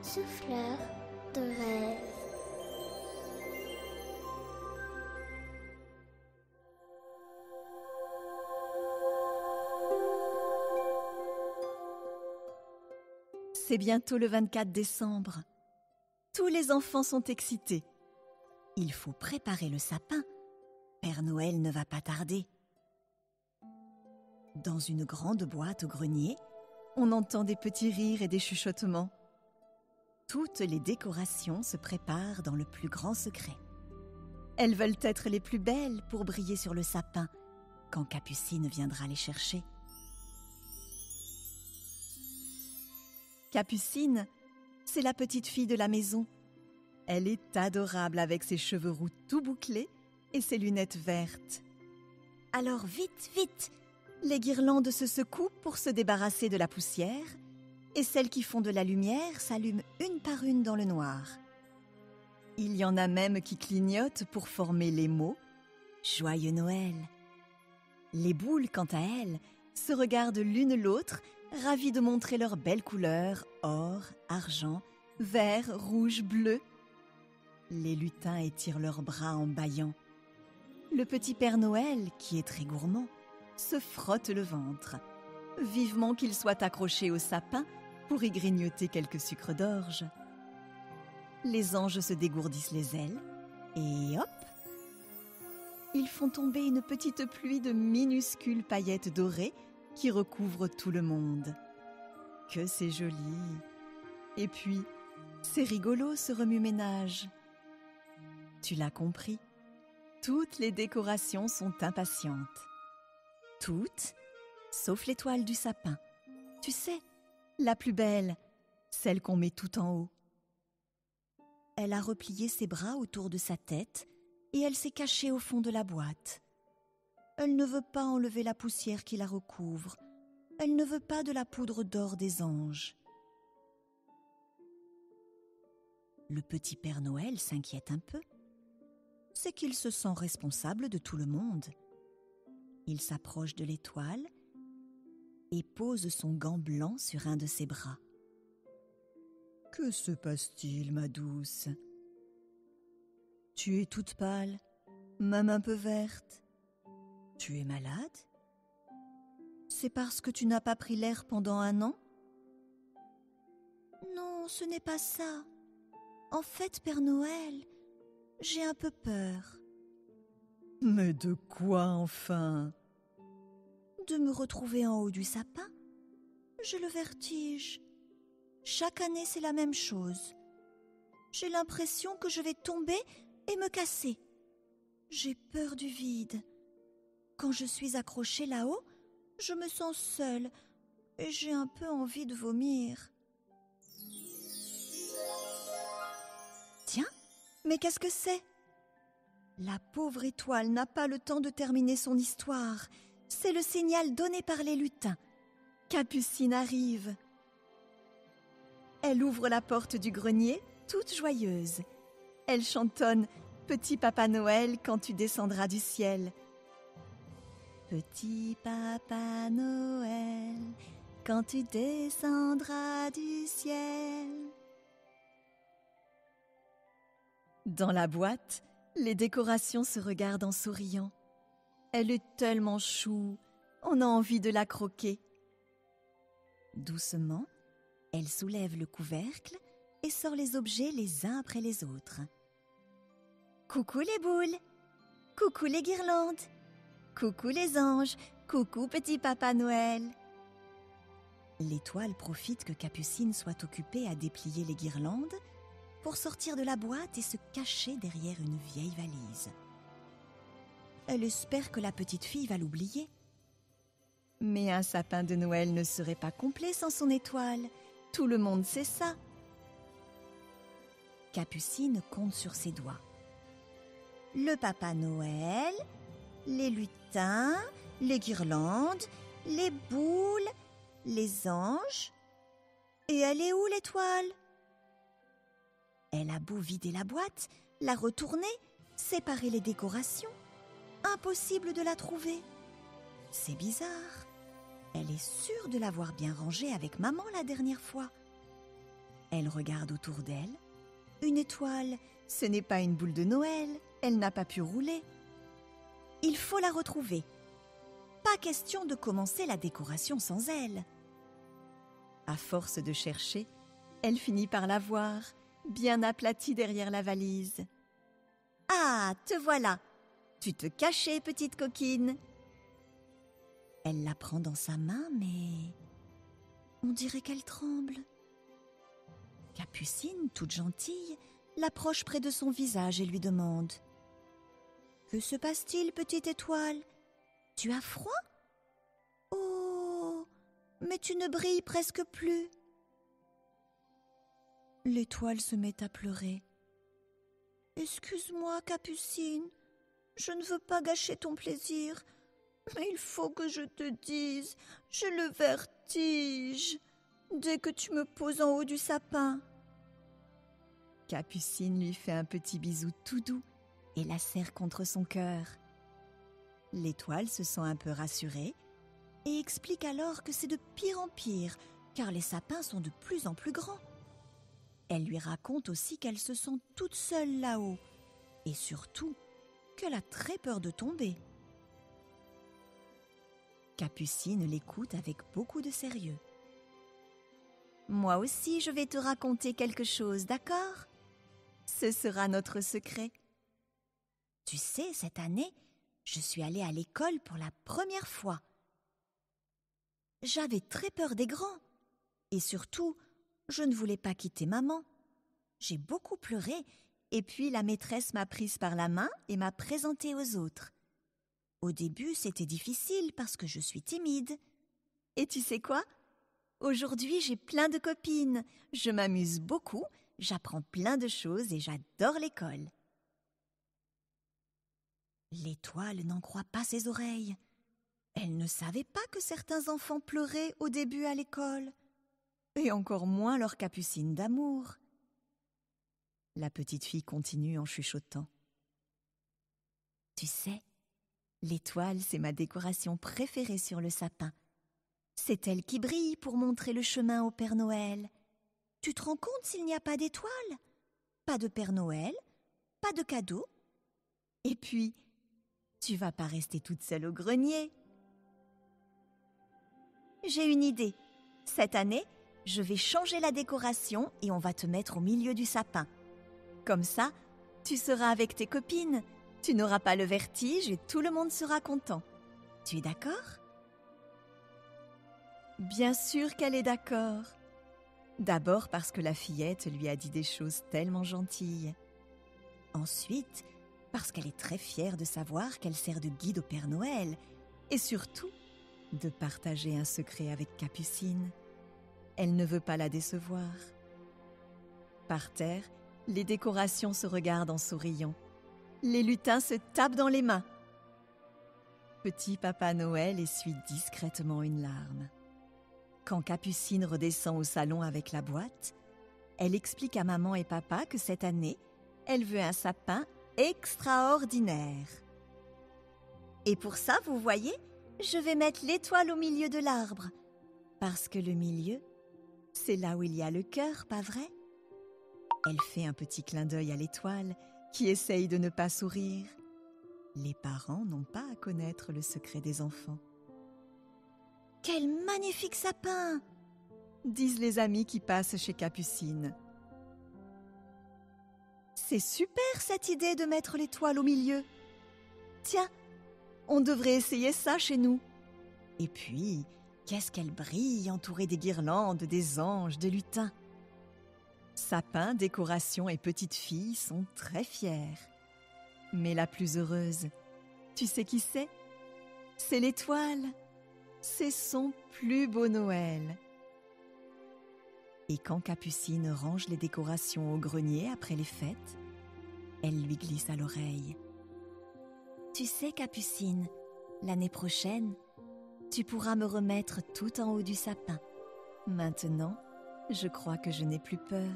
souffleur de rêve. C'est bientôt le 24 décembre. Tous les enfants sont excités. Il faut préparer le sapin. Père Noël ne va pas tarder. Dans une grande boîte au grenier, on entend des petits rires et des chuchotements. Toutes les décorations se préparent dans le plus grand secret. Elles veulent être les plus belles pour briller sur le sapin quand Capucine viendra les chercher. Capucine, c'est la petite fille de la maison. Elle est adorable avec ses cheveux roux tout bouclés et ses lunettes vertes. Alors vite, vite, les guirlandes se secouent pour se débarrasser de la poussière et celles qui font de la lumière s'allument une par une dans le noir. Il y en a même qui clignotent pour former les mots « Joyeux Noël ». Les boules, quant à elles, se regardent l'une l'autre, ravies de montrer leurs belles couleurs, or, argent, vert, rouge, bleu. Les lutins étirent leurs bras en bâillant. Le petit Père Noël, qui est très gourmand, se frotte le ventre, vivement qu'il soit accroché au sapin pour y grignoter quelques sucres d'orge. Les anges se dégourdissent les ailes et hop! Ils font tomber une petite pluie de minuscules paillettes dorées qui recouvrent tout le monde. Que c'est joli! Et puis, c'est rigolo ce remue-ménage. Tu l'as compris, toutes les décorations sont impatientes. Toutes, sauf l'étoile du sapin. Tu sais, la plus belle, celle qu'on met tout en haut. Elle a replié ses bras autour de sa tête et elle s'est cachée au fond de la boîte. Elle ne veut pas enlever la poussière qui la recouvre. Elle ne veut pas de la poudre d'or des anges. Le petit Père Noël s'inquiète un peu. C'est qu'il se sent responsable de tout le monde. Il s'approche de l'étoile et pose son gant blanc sur un de ses bras. « Que se passe-t-il, ma douce ? Tu es toute pâle, même un peu verte. Tu es malade ? C'est parce que tu n'as pas pris l'air pendant 1 an ? Non, ce n'est pas ça. En fait, Père Noël, j'ai un peu peur. Mais de quoi enfin ? De me retrouver en haut du sapin. J'ai le vertige. Chaque année, c'est la même chose. J'ai l'impression que je vais tomber et me casser. J'ai peur du vide. Quand je suis accrochée là-haut, je me sens seule et j'ai un peu envie de vomir. Tiens, mais qu'est-ce que c'est ? La pauvre étoile n'a pas le temps de terminer son histoire. C'est le signal donné par les lutins. Capucine arrive. Elle ouvre la porte du grenier, toute joyeuse. Elle chantonne « Petit Papa Noël, quand tu descendras du ciel ». Petit Papa Noël, quand tu descendras du ciel. Dans la boîte, les décorations se regardent en souriant. Elle est tellement chou, on a envie de la croquer. Doucement, elle soulève le couvercle et sort les objets les uns après les autres. Coucou les boules, coucou les guirlandes, coucou les anges, coucou petit Papa Noël. L'étoile profite que Capucine soit occupée à déplier les guirlandes pour sortir de la boîte et se cacher derrière une vieille valise. Elle espère que la petite fille va l'oublier. Mais un sapin de Noël ne serait pas complet sans son étoile. Tout le monde sait ça. Capucine compte sur ses doigts. Le Papa Noël, les lutins, les guirlandes, les boules, les anges. Et elle est où l'étoile ? Elle a beau vider la boîte, la retourner, séparer les décorations. Impossible de la trouver. C'est bizarre. Elle est sûre de l'avoir bien rangée avec maman la dernière fois. Elle regarde autour d'elle. Une étoile, ce n'est pas une boule de Noël, elle n'a pas pu rouler. Il faut la retrouver. Pas question de commencer la décoration sans elle. À force de chercher, elle finit par la voir, bien aplatie derrière la valise. « Ah, te voilà! Tu te cachais, petite coquine !» Elle la prend dans sa main, mais on dirait qu'elle tremble. Capucine, toute gentille, l'approche près de son visage et lui demande « Que se passe-t-il, petite étoile? Tu as froid? Oh, mais tu ne brilles presque plus. » L'étoile se met à pleurer. « Excuse-moi, Capucine, je ne veux pas gâcher ton plaisir, mais il faut que je te dise, j'ai le vertige dès que tu me poses en haut du sapin. » Capucine lui fait un petit bisou tout doux et la serre contre son cœur. L'étoile se sent un peu rassurée et explique alors que c'est de pire en pire, car les sapins sont de plus en plus grands. Elle lui raconte aussi qu'elle se sent toute seule là-haut et surtout qu'elle a très peur de tomber. Capucine l'écoute avec beaucoup de sérieux. « Moi aussi, je vais te raconter quelque chose, d'accord ? Ce sera notre secret. Tu sais, cette année, je suis allée à l'école pour la première fois. J'avais très peur des grands et surtout, je ne voulais pas quitter maman. J'ai beaucoup pleuré et puis la maîtresse m'a prise par la main et m'a présentée aux autres. Au début, c'était difficile parce que je suis timide. Et tu sais quoi ? Aujourd'hui, j'ai plein de copines. Je m'amuse beaucoup, j'apprends plein de choses et j'adore l'école. » L'étoile n'en croit pas ses oreilles. Elle ne savait pas que certains enfants pleuraient au début à l'école, et encore moins leur Capucine d'amour. La petite fille continue en chuchotant. « Tu sais, l'étoile, c'est ma décoration préférée sur le sapin. C'est elle qui brille pour montrer le chemin au Père Noël. Tu te rends compte s'il n'y a pas d'étoile? Pas de Père Noël, pas de cadeaux. Et puis, tu vas pas rester toute seule au grenier. » J'ai une idée. Cette année, je vais changer la décoration et on va te mettre au milieu du sapin. Comme ça, tu seras avec tes copines. Tu n'auras pas le vertige et tout le monde sera content. Tu es d'accord ? Bien sûr qu'elle est d'accord. D'abord parce que la fillette lui a dit des choses tellement gentilles. Ensuite, parce qu'elle est très fière de savoir qu'elle sert de guide au Père Noël. Et surtout, de partager un secret avec Capucine. Elle ne veut pas la décevoir. Par terre, les décorations se regardent en souriant. Les lutins se tapent dans les mains. Petit Papa Noël essuie discrètement une larme. Quand Capucine redescend au salon avec la boîte, elle explique à maman et papa que cette année, elle veut un sapin extraordinaire. Et pour ça, vous voyez, je vais mettre l'étoile au milieu de l'arbre. Parce que le milieu, c'est là où il y a le cœur, pas vrai ? Elle fait un petit clin d'œil à l'étoile qui essaye de ne pas sourire. Les parents n'ont pas à connaître le secret des enfants. « Quel magnifique sapin !» disent les amis qui passent chez Capucine. « C'est super cette idée de mettre l'étoile au milieu. Tiens, on devrait essayer ça chez nous. Et puis, qu'est-ce qu'elle brille entourée des guirlandes, des anges, des lutins. » Sapin, décoration et petite fille sont très fières. Mais la plus heureuse, tu sais qui c'est ? C'est l'étoile. C'est son plus beau Noël. Et quand Capucine range les décorations au grenier après les fêtes, elle lui glisse à l'oreille. « Tu sais, Capucine, l'année prochaine, tu pourras me remettre tout en haut du sapin. Maintenant, je crois que je n'ai plus peur. »